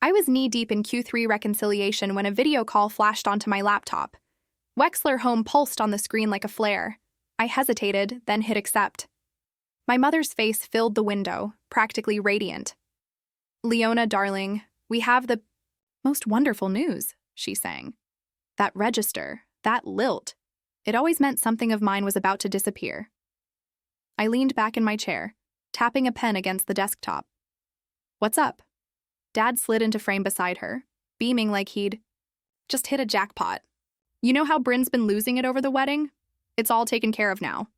I was knee-deep in Q3 reconciliation when a video call flashed onto my laptop. Wexler Home pulsed on the screen like a flare. I hesitated, then hit accept. My mother's face filled the window, practically radiant. "Leona, darling, we have the most wonderful news," she sang. That register, that lilt. It always meant something of mine was about to disappear. I leaned back in my chair, tapping a pen against the desktop. "What's up?" Dad slid into frame beside her, beaming like he'd just hit a jackpot. "You know how Bryn's been losing it over the wedding? It's all taken care of now."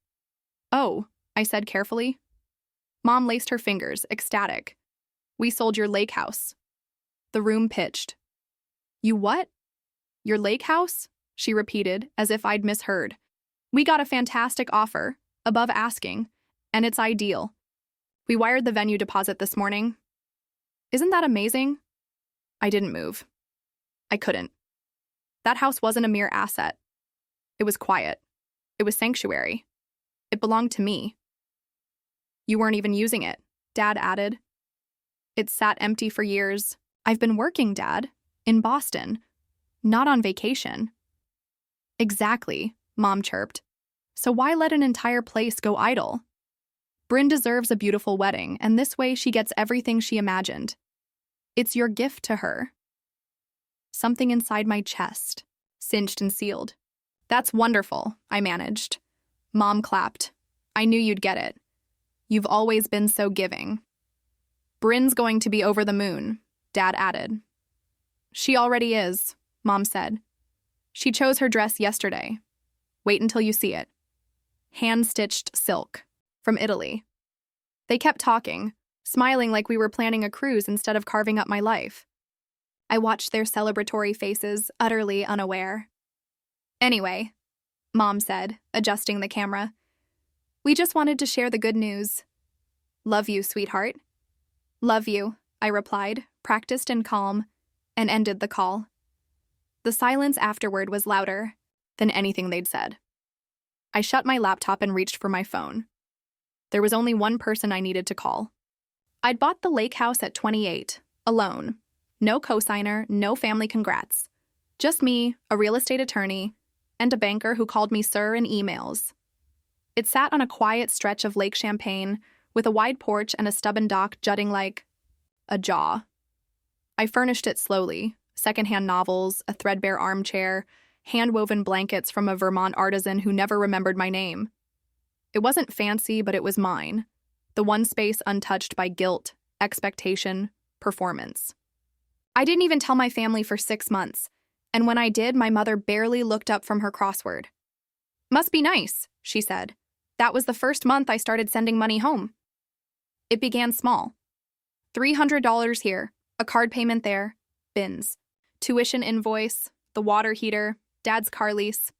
"Oh," I said carefully. Mom laced her fingers, ecstatic. "We sold your lake house." The room pitched. "You what?" "Your lake house?" she repeated, as if I'd misheard. "We got a fantastic offer, above asking, and it's ideal. We wired the venue deposit this morning." "Isn't that amazing?" I didn't move. I couldn't. That house wasn't a mere asset. It was quiet. It was sanctuary. It belonged to me. "You weren't even using it," Dad added. "It sat empty for years. I've been working, Dad, in Boston, not on vacation." "Exactly," Mom chirped. "So why let an entire place go idle? Bryn deserves a beautiful wedding, and this way she gets everything she imagined. It's your gift to her." Something inside my chest cinched and sealed. "That's wonderful," I managed. Mom clapped. "I knew you'd get it. You've always been so giving." "Bryn's going to be over the moon," Dad added. "She already is," Mom said. "She chose her dress yesterday. Wait until you see it. Hand-stitched silk, from Italy." They kept talking, smiling like we were planning a cruise instead of carving up my life. I watched their celebratory faces, utterly unaware. "Anyway," Mom said, adjusting the camera, "we just wanted to share the good news." "Love you, sweetheart." "Love you," I replied, practiced and calm, and ended the call. The silence afterward was louder than anything they'd said. I shut my laptop and reached for my phone. There was only one person I needed to call. I'd bought the lake house at 28, alone. No cosigner, no family congrats. Just me, a real estate attorney, and a banker who called me sir in emails. It sat on a quiet stretch of Lake Champlain, with a wide porch and a stubborn dock jutting like a jaw. I furnished it slowly, secondhand novels, a threadbare armchair, hand-woven blankets from a Vermont artisan who never remembered my name. It wasn't fancy, but it was mine, the one space untouched by guilt, expectation, performance. I didn't even tell my family for 6 months, and when I did, my mother barely looked up from her crossword. "Must be nice," she said. "That was the first month I started sending money home." It began small. $300 here, a card payment there, bins, tuition invoice, the water heater, Dad's car lease.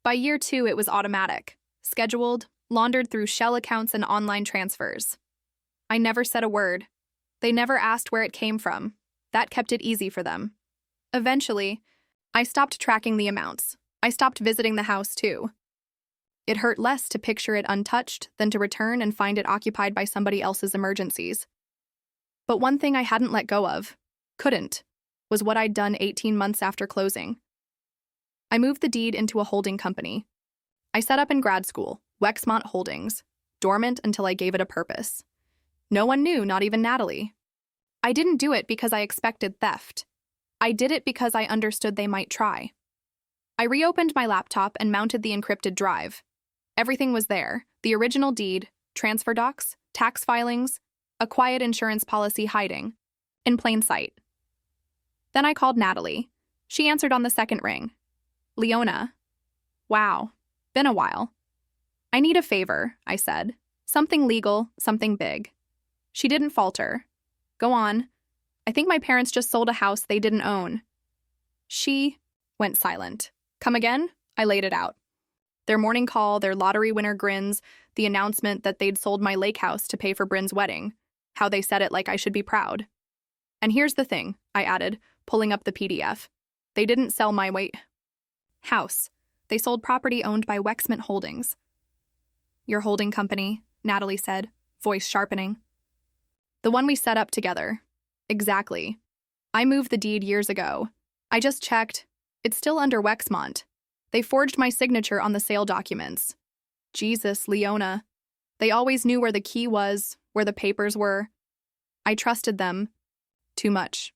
By year 2, it was automatic, scheduled, laundered through shell accounts and online transfers. I never said a word. They never asked where it came from. That kept it easy for them. Eventually, I stopped tracking the amounts. I stopped visiting the house, too. It hurt less to picture it untouched than to return and find it occupied by somebody else's emergencies. But one thing I hadn't let go of, couldn't, was what I'd done 18 months after closing. I moved the deed into a holding company. I set up in grad school, Wexmont Holdings, dormant until I gave it a purpose. No one knew, not even Natalie. I didn't do it because I expected theft. I did it because I understood they might try. I reopened my laptop and mounted the encrypted drive. Everything was there: the original deed, transfer docs, tax filings, a quiet insurance policy hiding, in plain sight. Then I called Natalie. She answered on the second ring. "Leona." "Wow, been a while." "I need a favor," I said. "Something legal, something big." She didn't falter. "Go on. I think my parents just sold a house they didn't own." She went silent. "Come again?" I laid it out. Their morning call, their lottery winner grins, the announcement that they'd sold my lake house to pay for Bryn's wedding, how they said it like I should be proud. "And here's the thing," I added, pulling up the PDF. "They didn't sell my house. They sold property owned by Wexmont Holdings." "Your holding company," Natalie said, voice sharpening. "The one we set up together." "Exactly. I moved the deed years ago. I just checked. It's still under Wexmont. They forged my signature on the sale documents. Jesus, Leona. They always knew where the key was, where the papers were. I trusted them. Too much.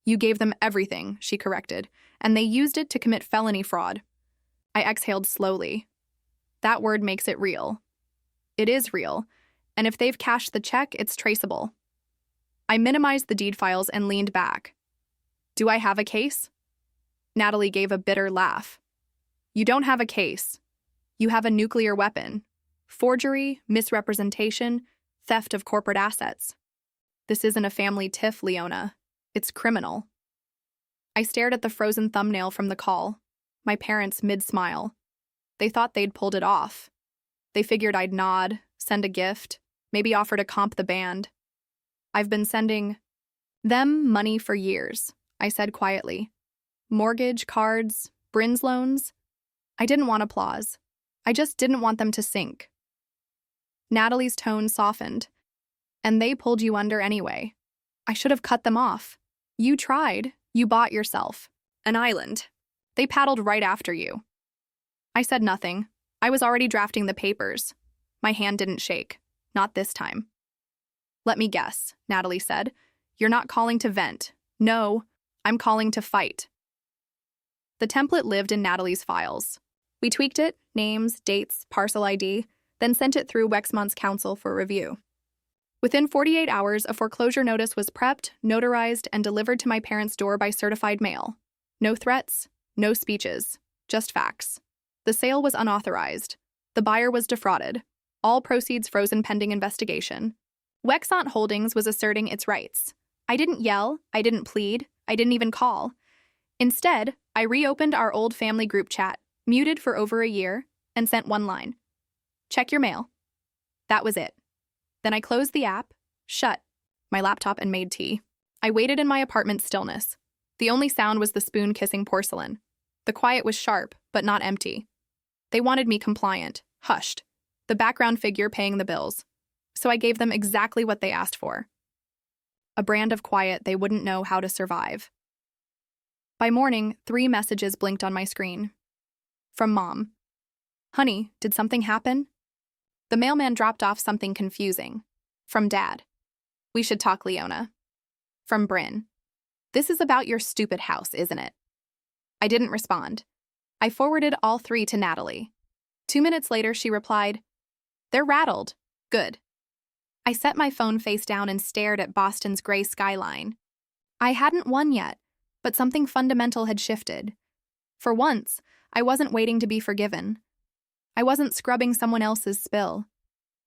You gave them everything, she corrected, and they used it to commit felony fraud. I exhaled slowly. That word makes it real. It is real, and if they've cashed the check, it's traceable. I minimized the deed files and leaned back. Do I have a case? Natalie gave a bitter laugh. You don't have a case. You have a nuclear weapon. Forgery, misrepresentation, theft of corporate assets. This isn't a family tiff, Leona. It's criminal. I stared at the frozen thumbnail from the call, my parents mid-smile. They thought they'd pulled it off. They figured I'd nod, send a gift, maybe offer to comp the band. I've been sending them money for years, I said quietly. Mortgage, cards, Bryn's loans. I didn't want applause. I just didn't want them to sink. Natalie's tone softened. And they pulled you under anyway. I should have cut them off. You tried. You bought yourself an island. They paddled right after you. I said nothing. I was already drafting the papers. My hand didn't shake. Not this time. Let me guess, Natalie said. You're not calling to vent. No, I'm calling to fight. The template lived in Natalie's files. We tweaked it, names, dates, parcel ID, then sent it through Wexmont's counsel for review. Within 48 hours, a foreclosure notice was prepped, notarized, and delivered to my parents' door by certified mail. No threats, no speeches, just facts. The sale was unauthorized. The buyer was defrauded. All proceeds frozen pending investigation. Wexmont Holdings was asserting its rights. I didn't yell, I didn't plead, I didn't even call. Instead, I reopened our old family group chat, muted for over a year, and sent one line. Check your mail. That was it. Then I closed the app, shut my laptop, and made tea. I waited in my apartment's stillness. The only sound was the spoon kissing porcelain. The quiet was sharp, but not empty. They wanted me compliant, hushed, the background figure paying the bills. So I gave them exactly what they asked for. A brand of quiet they wouldn't know how to survive. By morning, 3 messages blinked on my screen. From Mom. Honey, did something happen? The mailman dropped off something confusing. From Dad. We should talk, Leona. From Bryn. This is about your stupid house, isn't it? I didn't respond. I forwarded all 3 to Natalie. 2 minutes later, she replied, They're rattled. Good. I set my phone face down and stared at Boston's gray skyline. I hadn't won yet, but something fundamental had shifted. For once, I wasn't waiting to be forgiven. I wasn't scrubbing someone else's spill.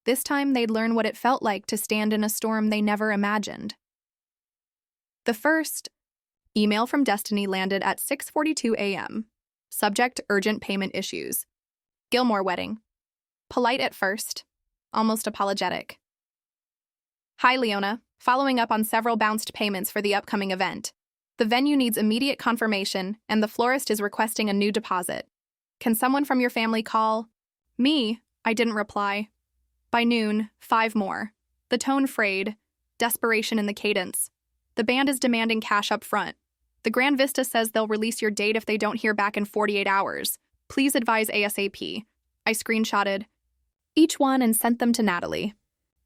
This time, they'd learn what it felt like to stand in a storm they never imagined. The first email from Destiny landed at 6:42 a.m. Subject: urgent payment issues. Gilmore wedding. Polite at first, almost apologetic. Hi, Leona. Following up on several bounced payments for the upcoming event. The venue needs immediate confirmation, and the florist is requesting a new deposit. Can someone from your family call? Me, I didn't reply. By noon, 5 more. The tone frayed, desperation in the cadence. The band is demanding cash up front. The Grand Vista says they'll release your date if they don't hear back in 48 hours. Please advise ASAP. I screenshotted each one and sent them to Natalie.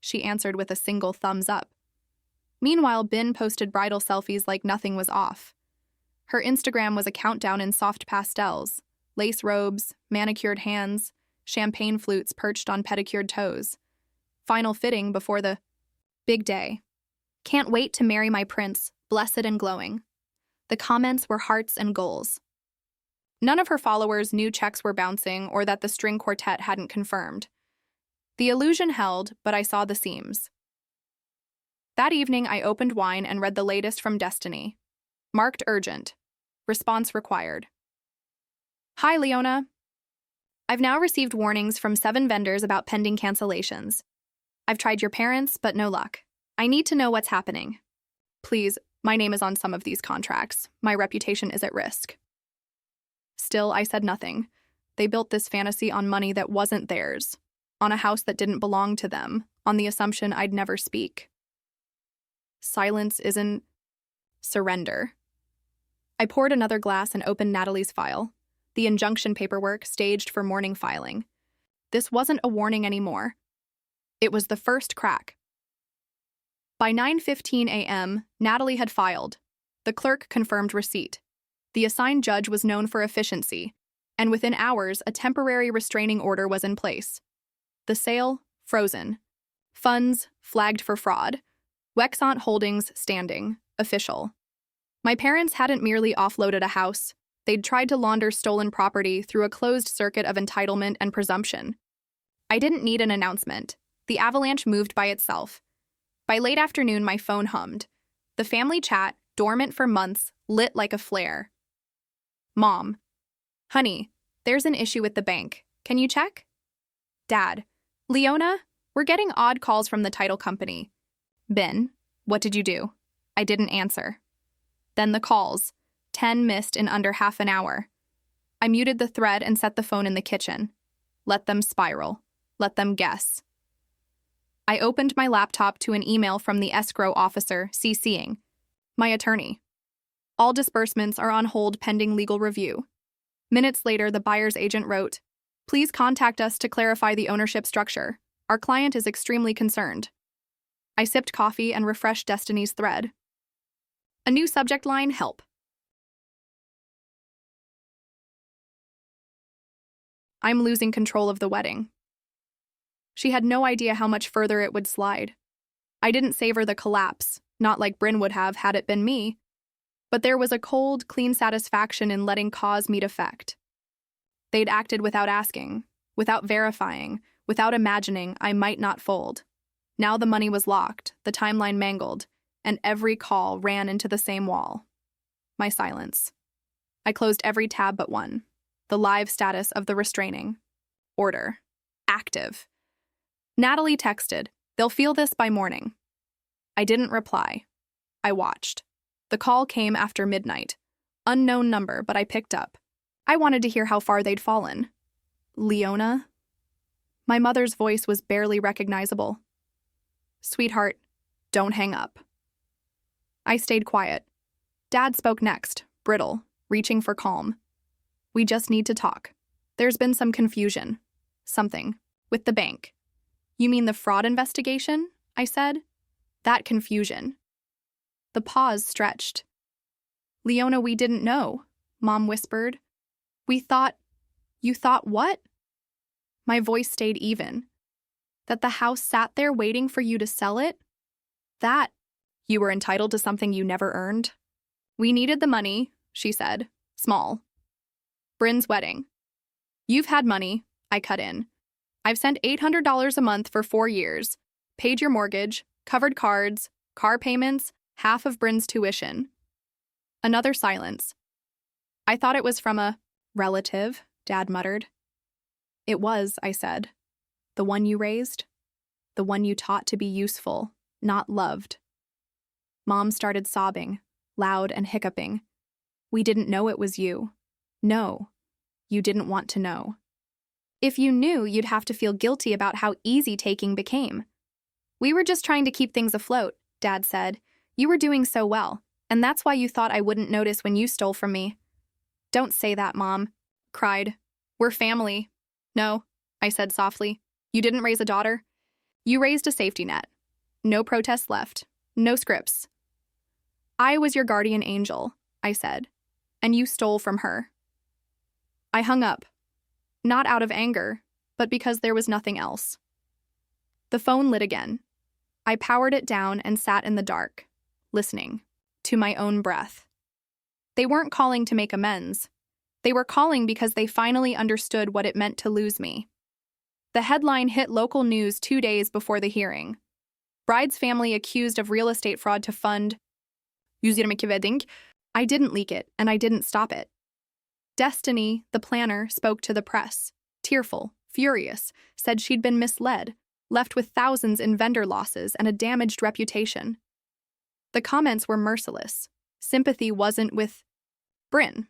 She answered with a single thumbs up. Meanwhile, Bin posted bridal selfies like nothing was off. Her Instagram was a countdown in soft pastels, lace robes, manicured hands, champagne flutes perched on pedicured toes. Final fitting before the big day. Can't wait to marry my prince, blessed and glowing. The comments were hearts and goals. None of her followers knew checks were bouncing or that the string quartet hadn't confirmed. The illusion held, but I saw the seams. That evening, I opened wine and read the latest from Destiny. Marked urgent. Response required. Hi, Leona. I've now received warnings from 7 vendors about pending cancellations. I've tried your parents, but no luck. I need to know what's happening. Please, my name is on some of these contracts. My reputation is at risk. Still, I said nothing. They built this fantasy on money that wasn't theirs, on a house that didn't belong to them, on the assumption I'd never speak. Silence isn't Surrender. I poured another glass and opened Natalie's file, the injunction paperwork staged for morning filing. This wasn't a warning anymore. It was the first crack. By 9:15 a.m., Natalie had filed. The clerk confirmed receipt. The assigned judge was known for efficiency, and within hours, a temporary restraining order was in place. The sale, frozen. Funds, flagged for fraud. Wexant Holdings, standing, official. My parents hadn't merely offloaded a house. They'd tried to launder stolen property through a closed circuit of entitlement and presumption. I didn't need an announcement. The avalanche moved by itself. By late afternoon, my phone hummed. The family chat, dormant for months, lit like a flare. Mom. Honey, there's an issue with the bank. Can you check? Dad. Leona, we're getting odd calls from the title company. Ben, what did you do? I didn't answer. Then the calls. 10 missed in under half an hour. I muted the thread and set the phone in the kitchen. Let them spiral. Let them guess. I opened my laptop to an email from the escrow officer, CCing. My attorney. All disbursements are on hold pending legal review. Minutes later, the buyer's agent wrote, "Please contact us to clarify the ownership structure. Our client is extremely concerned." I sipped coffee and refreshed Destiny's thread. A new subject line, help. I'm losing control of the wedding. She had no idea how much further it would slide. I didn't savor the collapse, not like Bryn would have had it been me. But there was a cold, clean satisfaction in letting cause meet effect. They'd acted without asking, without verifying, without imagining I might not fold. Now the money was locked, the timeline mangled, and every call ran into the same wall. My silence. I closed every tab but one. The live status of the restraining order. Active. Natalie texted, "They'll feel this by morning." I didn't reply. I watched. The call came after midnight. Unknown number, but I picked up. I wanted to hear how far they'd fallen. Leona? My mother's voice was barely recognizable. "Sweetheart, don't hang up." I stayed quiet. Dad spoke next, brittle, reaching for calm. "We just need to talk. There's been some confusion. Something. With the bank." "You mean the fraud investigation?" I said. "That confusion." The pause stretched. "Leona, we didn't know," Mom whispered. "We thought..." "You thought what?" My voice stayed even. "That the house sat there waiting for you to sell it? That you were entitled to something you never earned?" "We needed the money," she said. "Small. Bryn's wedding." "You've had money," I cut in. "I've sent $800 a month for 4 years. Paid your mortgage, covered cards, car payments, half of Bryn's tuition." Another silence. "I thought it was from a relative," Dad muttered. "It was," I said. "The one you raised? The one you taught to be useful, not loved." Mom started sobbing, loud and hiccuping. "We didn't know it was you. No, you didn't want to know. If you knew, you'd have to feel guilty about how easy taking became." "We were just trying to keep things afloat," Dad said. "You were doing so well, and that's why you thought I wouldn't notice when you stole from me." "Don't say that, Mom," cried. "We're family." "No," I said softly. "You didn't raise a daughter. You raised a safety net. No protests left. No scripts. I was your guardian angel," I said, "and you stole from her." I hung up. Not out of anger, but because there was nothing else. The phone lit again. I powered it down and sat in the dark, listening to my own breath. They weren't calling to make amends. They were calling because they finally understood what it meant to lose me. The headline hit local news 2 days before the hearing. Bride's family accused of real estate fraud to fund. I didn't leak it, and I didn't stop it. Destiny, the planner, spoke to the press. Tearful, furious, said she'd been misled, left with thousands in vendor losses and a damaged reputation. The comments were merciless. Sympathy wasn't with Bryn.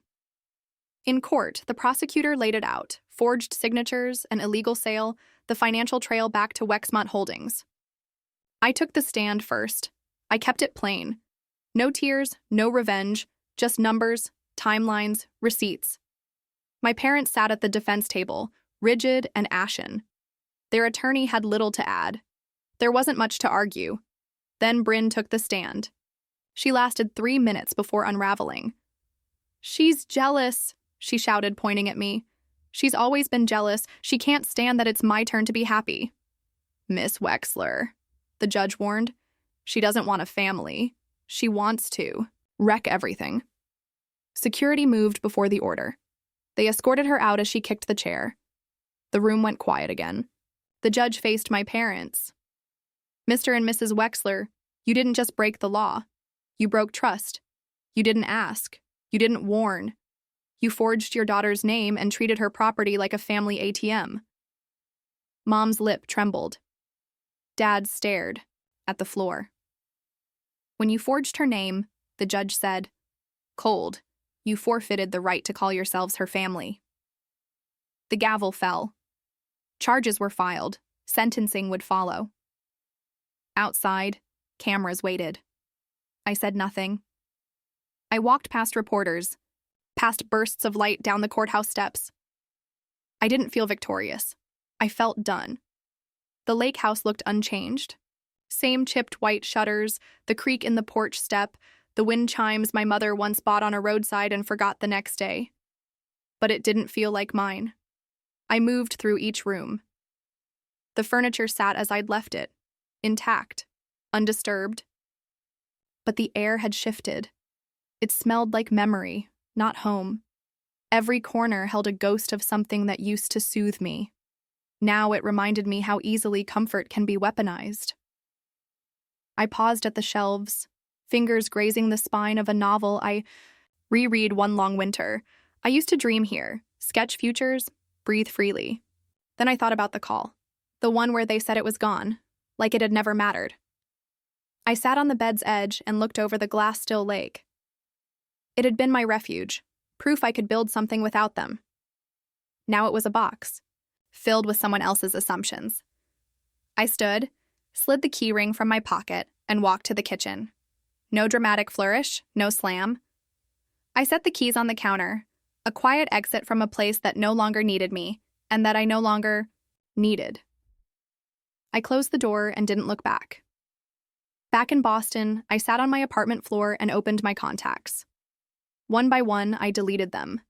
In court, the prosecutor laid it out: forged signatures, an illegal sale, the financial trail back to Wexant Holdings. I took the stand first. I kept it plain. No tears, no revenge, just numbers, timelines, receipts. My parents sat at the defense table, rigid and ashen. Their attorney had little to add. There wasn't much to argue. Then Bryn took the stand. She lasted 3 minutes before unraveling. "She's jealous," she shouted, pointing at me. "She's always been jealous. She can't stand that it's my turn to be happy." "Miss Wexler," the judge warned. "She doesn't want a family. She wants to wreck everything." Security moved before the order. They escorted her out as she kicked the chair. The room went quiet again. The judge faced my parents. "Mr. and Mrs. Wexler, you didn't just break the law. You broke trust. You didn't ask. You didn't warn. You forged your daughter's name and treated her property like a family ATM." Mom's lip trembled. Dad stared at the floor. "When you forged her name," the judge said, "cold, you forfeited the right to call yourselves her family." The gavel fell. Charges were filed. Sentencing would follow. Outside, cameras waited. I said nothing. I walked past reporters, past bursts of light down the courthouse steps. I didn't feel victorious. I felt done. The lake house looked unchanged. Same chipped white shutters, the creak in the porch step, the wind chimes my mother once bought on a roadside and forgot the next day. But it didn't feel like mine. I moved through each room. The furniture sat as I'd left it, intact, undisturbed. But the air had shifted. It smelled like memory, not home. Every corner held a ghost of something that used to soothe me. Now it reminded me how easily comfort can be weaponized. I paused at the shelves, fingers grazing the spine of a novel I reread one long winter. I used to dream here, sketch futures, breathe freely. Then I thought about the call, the one where they said it was gone, like it had never mattered. I sat on the bed's edge and looked over the glass-still lake. It had been my refuge, proof I could build something without them. Now it was a box, filled with someone else's assumptions. I stood, slid the key ring from my pocket, and walked to the kitchen. No dramatic flourish, no slam. I set the keys on the counter, a quiet exit from a place that no longer needed me, and that I no longer needed. I closed the door and didn't look back. Back in Boston, I sat on my apartment floor and opened my contacts. One by one, I deleted them.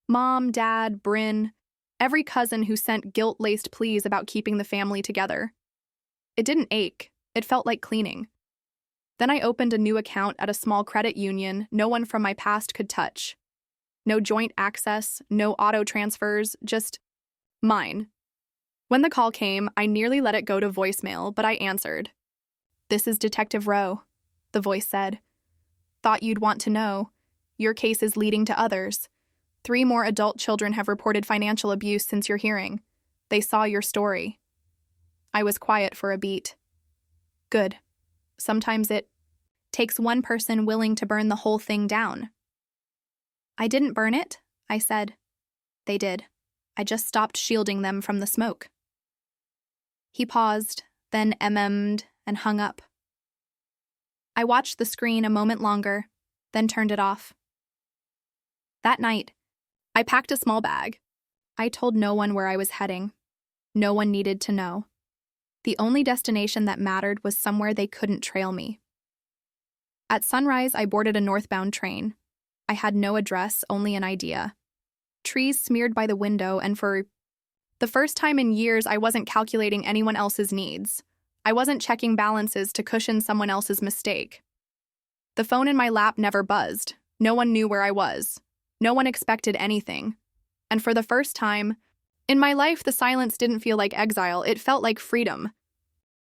Mom, Dad, Bryn, every cousin who sent guilt-laced pleas about keeping the family together. It didn't ache. It felt like cleaning. Then I opened a new account at a small credit union no one from my past could touch. No joint access, no auto transfers, just mine. When the call came, I nearly let it go to voicemail, but I answered. "This is Detective Rowe," the voice said. "Thought you'd want to know. Your case is leading to others. 3 more adult children have reported financial abuse since your hearing. They saw your story." I was quiet for a beat. Good. Sometimes it takes one person willing to burn the whole thing down. "I didn't burn it," I said. "They did. I just stopped shielding them from the smoke." He paused, then mm'd and hung up. I watched the screen a moment longer, then turned it off. That night, I packed a small bag. I told no one where I was heading. No one needed to know. The only destination that mattered was somewhere they couldn't trail me. At sunrise, I boarded a northbound train. I had no address, only an idea. Trees smeared by the window, and for the first time in years, I wasn't calculating anyone else's needs. I wasn't checking balances to cushion someone else's mistake. The phone in my lap never buzzed. No one knew where I was. No one expected anything. And for the first time in my life, the silence didn't feel like exile. It felt like freedom.